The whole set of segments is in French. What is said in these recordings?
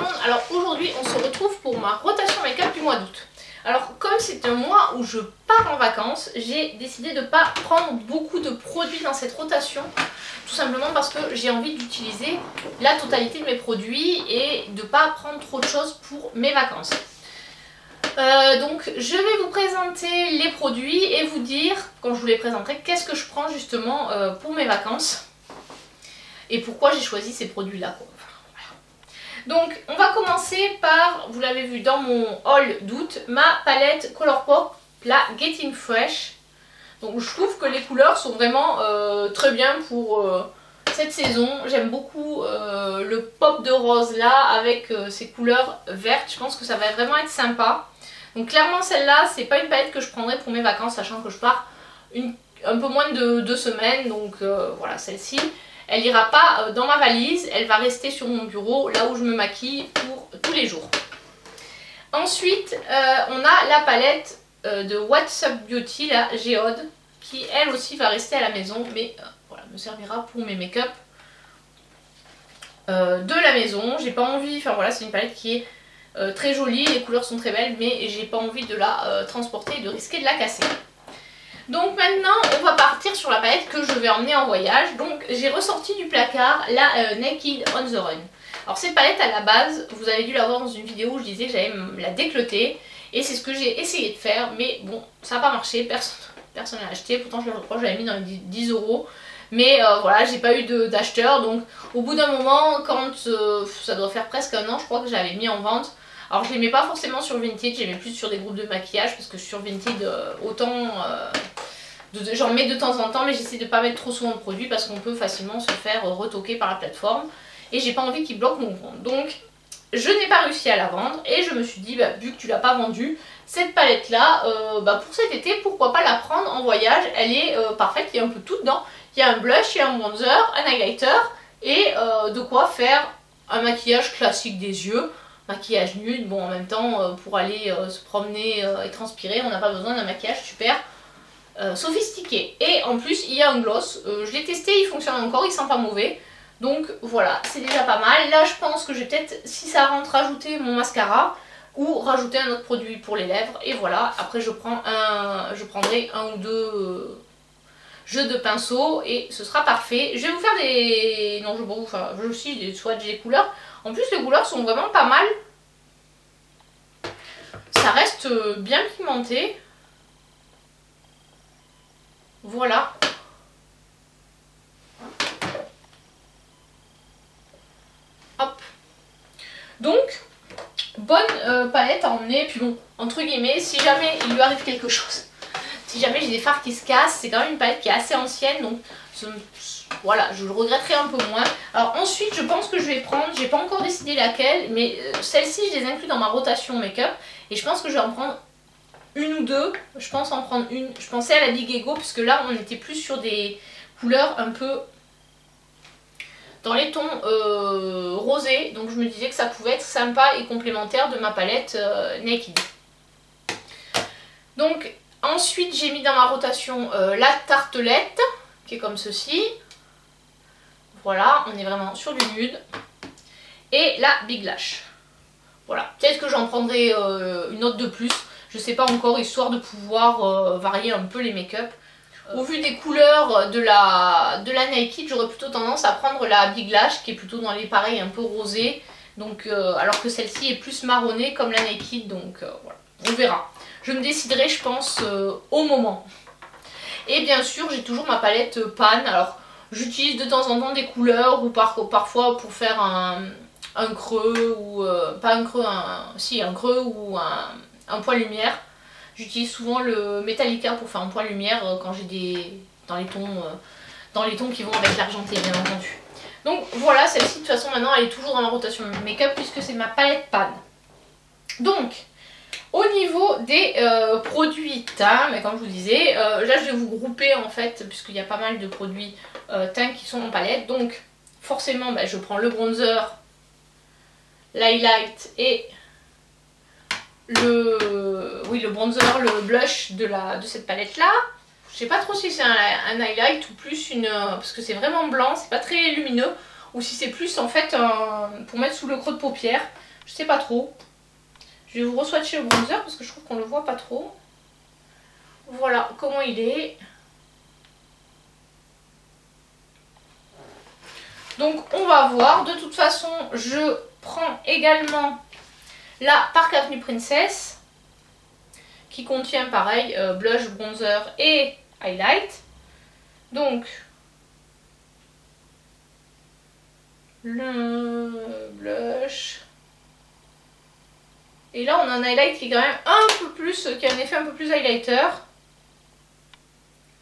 monde, alors aujourd'hui on se retrouve pour ma rotation make-up du mois d'août. Alors comme c'est un mois où je pars en vacances, j'ai décidé de ne pas prendre beaucoup de produits dans cette rotation. Tout simplement parce que j'ai envie d'utiliser la totalité de mes produits et de ne pas prendre trop de choses pour mes vacances. Donc je vais vous présenter les produits et vous dire, quand je vous les présenterai, qu'est-ce que je prends justement pour mes vacances. Et pourquoi j'ai choisi ces produits là. Donc on va commencer par, vous l'avez vu dans mon haul d'août, ma palette Colourpop, la Getting Fresh. Donc je trouve que les couleurs sont vraiment très bien pour cette saison. J'aime beaucoup le pop de rose là avec ces couleurs vertes. Je pense que ça va vraiment être sympa. Donc clairement celle-là, c'est pas une palette que je prendrais pour mes vacances, sachant que je pars un peu moins de 2 semaines. Donc voilà, celle-ci. Elle ira pas dans ma valise, elle va rester sur mon bureau, là où je me maquille pour tous les jours. Ensuite, on a la palette de What's Up Beauty, la Géode, qui elle aussi va rester à la maison, mais voilà, me servira pour mes make-up de la maison. J'ai pas envie, enfin voilà, c'est une palette qui est très jolie, les couleurs sont très belles, mais j'ai pas envie de la transporter et de risquer de la casser. Donc maintenant on va partir sur la palette que je vais emmener en voyage. Donc j'ai ressorti du placard la Naked on the Run. Alors cette palette à la base, vous avez dû la voir dans une vidéo où je disais que j'allais la décloter. Et c'est ce que j'ai essayé de faire, mais bon ça n'a pas marché, personne n'a acheté. Pourtant je crois que je l'avais mis dans les 10 €. Mais voilà, j'ai pas eu d'acheteur. Donc au bout d'un moment, quand ça doit faire presque un an, je crois que j'avais mis en vente. Alors je les mets pas forcément sur Vinted, je les mets plus sur des groupes de maquillage parce que sur Vinted autant j'en mets de temps en temps, mais j'essaie de pas mettre trop souvent de produits parce qu'on peut facilement se faire retoquer par la plateforme et j'ai pas envie qu'ils bloquent mon compte. Donc je n'ai pas réussi à la vendre et je me suis dit vu que tu l'as pas vendue, cette palette là pour cet été pourquoi pas la prendre en voyage. Elle est parfaite, il y a un peu tout dedans, il y a un blush, il y a un bronzer, un highlighter et de quoi faire un maquillage classique des yeux. Maquillage nude, bon en même temps pour aller se promener et transpirer on n'a pas besoin d'un maquillage super sophistiqué. Et en plus il y a un gloss, je l'ai testé, il fonctionne encore, il sent pas mauvais. Donc voilà, c'est déjà pas mal. Là je pense que je vais peut-être, si ça rentre, rajouter mon mascara ou rajouter un autre produit pour les lèvres. Et voilà, après je prendrai un ou deux jeux de pinceau et ce sera parfait. Je vais vous faire des... non je vais vous faire aussi des swatchs des couleurs. En plus les couleurs sont vraiment pas mal. Ça reste bien pigmenté. Voilà. Hop. Donc, bonne palette à emmener. Puis bon, entre guillemets, si jamais il lui arrive quelque chose, si jamais j'ai des fards qui se cassent, c'est quand même une palette qui est assez ancienne. Donc, voilà, je le regretterai un peu moins. Alors ensuite, je pense que je vais prendre, j'ai pas encore décidé laquelle, mais celle-ci, je les inclus dans ma rotation make-up. Et je pense que je vais en prendre une ou deux. Je pense en prendre une. Je pensais à la Big Ego, puisque là, on était plus sur des couleurs un peu dans les tons rosés. Donc je me disais que ça pouvait être sympa et complémentaire de ma palette Naked. Donc ensuite, j'ai mis dans ma rotation la tartelette, qui est comme ceci. Voilà, on est vraiment sur du nude. Et la Big Lash. Voilà, peut-être que j'en prendrai une autre de plus. Je sais pas encore, histoire de pouvoir varier un peu les make-up. Au vu des couleurs de la Naked, j'aurais plutôt tendance à prendre la Big Lash, qui est plutôt dans les pareils un peu rosés. Donc, alors que celle-ci est plus marronnée comme la Naked, donc voilà, on verra. Je me déciderai, je pense, au moment. Et bien sûr, j'ai toujours ma palette Pan. Alors, j'utilise de temps en temps des couleurs ou parfois pour faire un creux ou pas un creux, un creux ou un point lumière. J'utilise souvent le Metallica pour faire un point lumière quand j'ai dans les tons qui vont avec l'argenté bien entendu. Donc voilà, celle-ci de toute façon maintenant elle est toujours dans ma rotation make-up puisque c'est ma palette Pan. Donc au niveau des produits teint, mais comme je vous disais, là je vais vous grouper en fait puisqu'il y a pas mal de produits teint qui sont en palette. Donc forcément je prends le bronzer, l'highlight et le bronzer, le blush de cette palette là. Je sais pas trop si c'est un highlight ou plus parce que c'est vraiment blanc, c'est pas très lumineux, ou si c'est plus en fait pour mettre sous le creux de paupière. Je sais pas trop. Je vais vous re-swatcher le bronzer parce que je trouve qu'on le voit pas trop. Voilà comment il est. Donc on va voir. De toute façon, je prends également la Park Avenue Princess qui contient pareil blush, bronzer et highlight. Donc le blush. Et là on a un highlight qui est quand même un peu plus, qui a un effet un peu plus highlighter.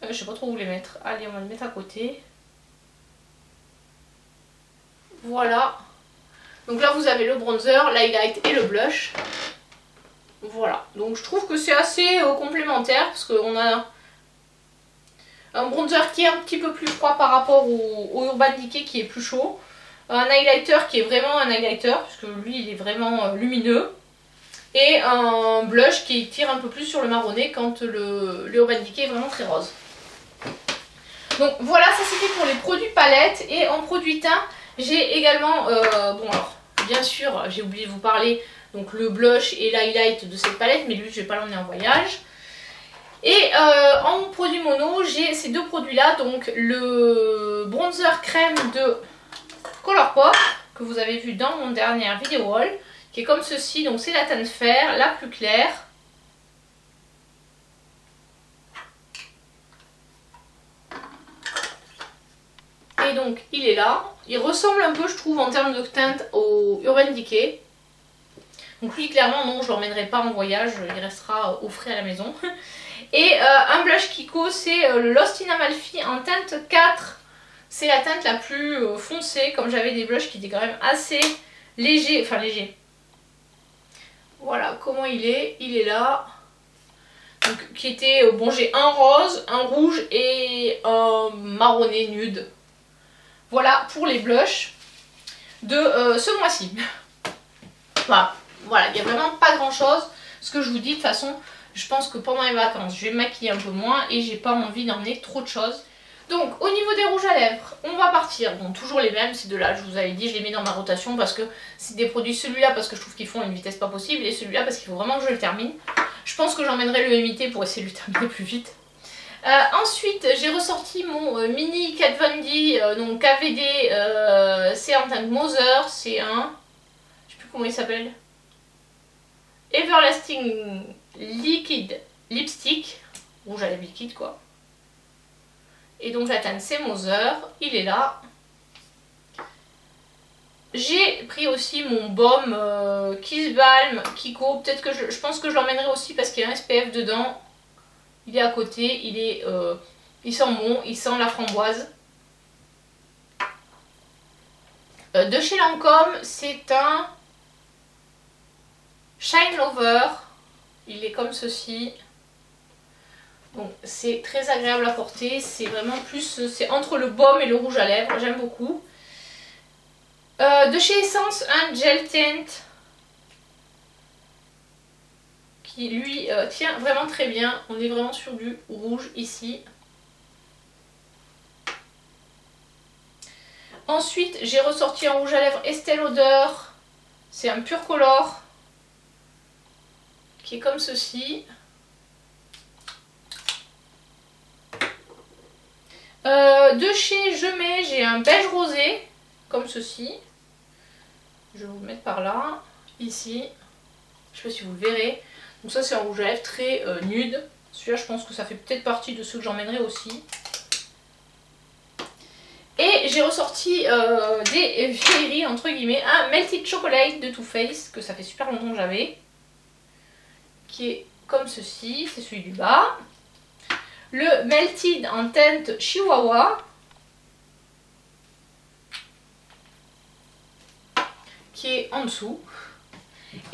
Je sais pas trop où les mettre. Allez, on va le mettre à côté. Voilà. Donc là vous avez le bronzer, l'highlight et le blush. Voilà. Donc je trouve que c'est assez complémentaire parce qu'on a un bronzer qui est un petit peu plus froid par rapport au Urban Decay qui est plus chaud. Un highlighter qui est vraiment un highlighter puisque lui il est vraiment lumineux. Et un blush qui tire un peu plus sur le marronné quand le Urban Decay est vraiment très rose. Donc voilà, ça c'était pour les produits palettes. Et en produit teint, j'ai également, bon alors, bien sûr, j'ai oublié de vous parler, donc le blush et l'highlight de cette palette, mais lui je vais pas l'emmener en voyage. Et en produit mono, j'ai ces deux produits là, donc le bronzer crème de Colourpop, que vous avez vu dans mon dernière vidéo haul, qui est comme ceci, donc c'est la teinte fer, la plus claire. Et donc il est là, il ressemble un peu je trouve en termes de teinte au Urban Decay. Donc lui clairement non, je ne l'emmènerai pas en voyage, il restera au frais à la maison. Et un blush Kiko, c'est le Lost in Amalfi en teinte 4. C'est la teinte la plus foncée, comme j'avais des blushs qui étaient quand même assez légers, enfin légers. Voilà comment il est là. Donc qui était, bon j'ai un rose, un rouge et un marronné nude. Voilà pour les blushs de ce mois-ci. Voilà, il n'y a vraiment pas grand chose. Ce que je vous dis, de toute façon, je pense que pendant les vacances, je vais me maquiller un peu moins et j'ai pas envie d'emmener trop de choses. Donc au niveau des rouges à lèvres, on va partir, bon toujours les mêmes, ces deux-là, je vous avais dit, je les mets dans ma rotation parce que c'est des produits, celui-là parce que je trouve qu'ils font à une vitesse pas possible et celui-là parce qu'il faut vraiment que je le termine. Je pense que j'emmènerai le MIT pour essayer de le terminer plus vite. Ensuite, j'ai ressorti mon mini Kat Von D, donc KVD, c'est en teinte Mother, c'est un, je sais plus comment il s'appelle, Everlasting Liquid Lipstick, rouge à lèvres liquide quoi. Et donc la teinte c'est Mother, il est là. J'ai pris aussi mon baume Kiss Balm Kiko, peut-être que je pense que je l'emmènerai aussi parce qu'il y a un SPF dedans. Il est à côté, il sent bon, il sent la framboise. De chez Lancôme, c'est un Shine Lover. Il est comme ceci. Donc c'est très agréable à porter, c'est vraiment plus, c'est entre le baume et le rouge à lèvres, j'aime beaucoup. De chez Essence, un Gel Tint qui lui tient vraiment très bien. On est vraiment sur du rouge ici. Ensuite j'ai ressorti un rouge à lèvres Estée Lauder, c'est un Pure Color qui est comme ceci. De chez Je Mets, j'ai un beige rosé comme ceci. Je vais vous le mettre par là, ici. Je sais pas si vous le verrez. Donc ça c'est un rouge à lèvres très nude. Celui-là je pense que ça fait peut-être partie de ceux que j'emmènerai aussi. Et j'ai ressorti des vieilleries entre guillemets. Un Melted Chocolate de Too Faced, que ça fait super longtemps que j'avais. Qui est comme ceci, c'est celui du bas. Le Melted en teinte Chihuahua. Qui est en dessous.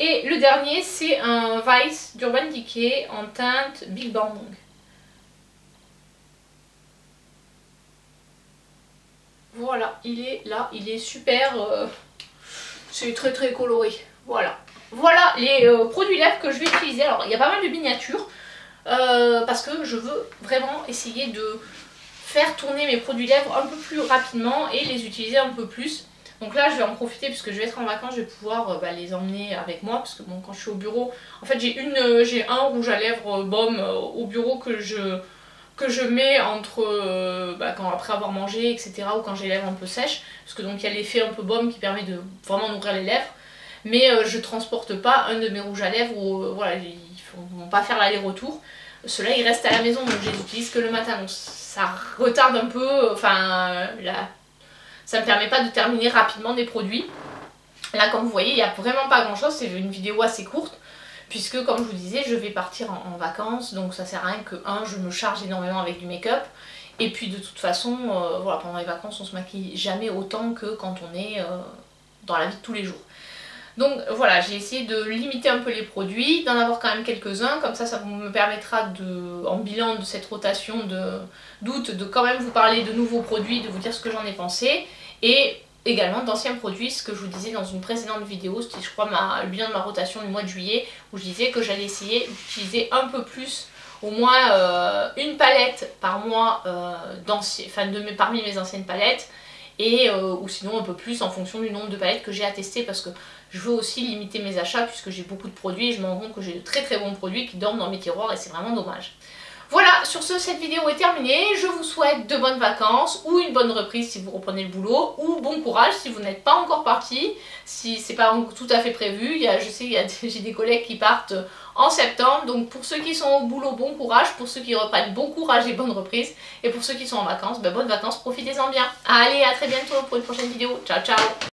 Et le dernier c'est un Vice d'Urban Decay en teinte Big Bang. Voilà, il est là, il est super, c'est très très coloré. Voilà, voilà les produits lèvres que je vais utiliser. Alors il y a pas mal de miniatures parce que je veux vraiment essayer de faire tourner mes produits lèvres un peu plus rapidement et les utiliser un peu plus. Donc là je vais en profiter puisque je vais être en vacances, je vais pouvoir les emmener avec moi. Parce que bon, quand je suis au bureau, en fait j'ai un rouge à lèvres baume au bureau que je mets entre après avoir mangé, etc. ou quand j'ai les lèvres un peu sèches. Parce que donc il y a l'effet un peu baume qui permet de vraiment nourrir les lèvres. Mais je transporte pas un de mes rouges à lèvres où voilà, ils vont pas faire l'aller-retour. Ceux-là ils restent à la maison, donc je les utilise que le matin. Donc ça retarde un peu, ça me permet pas de terminer rapidement des produits. Là comme vous voyez, il n'y a vraiment pas grand chose, c'est une vidéo assez courte. Puisque comme je vous disais, je vais partir en vacances, donc ça sert à rien que je me charge énormément avec du make-up. Et puis de toute façon, voilà, pendant les vacances on se maquille jamais autant que quand on est dans la vie de tous les jours. Donc voilà, j'ai essayé de limiter un peu les produits, d'en avoir quand même quelques-uns, comme ça me permettra en bilan de cette rotation d'août, de quand même vous parler de nouveaux produits, de vous dire ce que j'en ai pensé, et également d'anciens produits, ce que je vous disais dans une précédente vidéo, c'était je crois le bilan de ma rotation du mois de juillet, où je disais que j'allais essayer d'utiliser un peu plus, au moins une palette par mois parmi mes anciennes palettes, et ou sinon un peu plus en fonction du nombre de palettes que j'ai à tester, parce que je veux aussi limiter mes achats puisque j'ai beaucoup de produits et je me rends compte que j'ai de très très bons produits qui dorment dans mes tiroirs et c'est vraiment dommage. Voilà, sur ce, cette vidéo est terminée. Je vous souhaite de bonnes vacances ou une bonne reprise si vous reprenez le boulot, ou bon courage si vous n'êtes pas encore parti, si c'est pas tout à fait prévu. Je sais j'ai des collègues qui partent en septembre, donc pour ceux qui sont au boulot, bon courage, pour ceux qui reprennent, bon courage et bonne reprise, et pour ceux qui sont en vacances, bonnes vacances, profitez-en bien. Allez, à très bientôt pour une prochaine vidéo. Ciao ciao.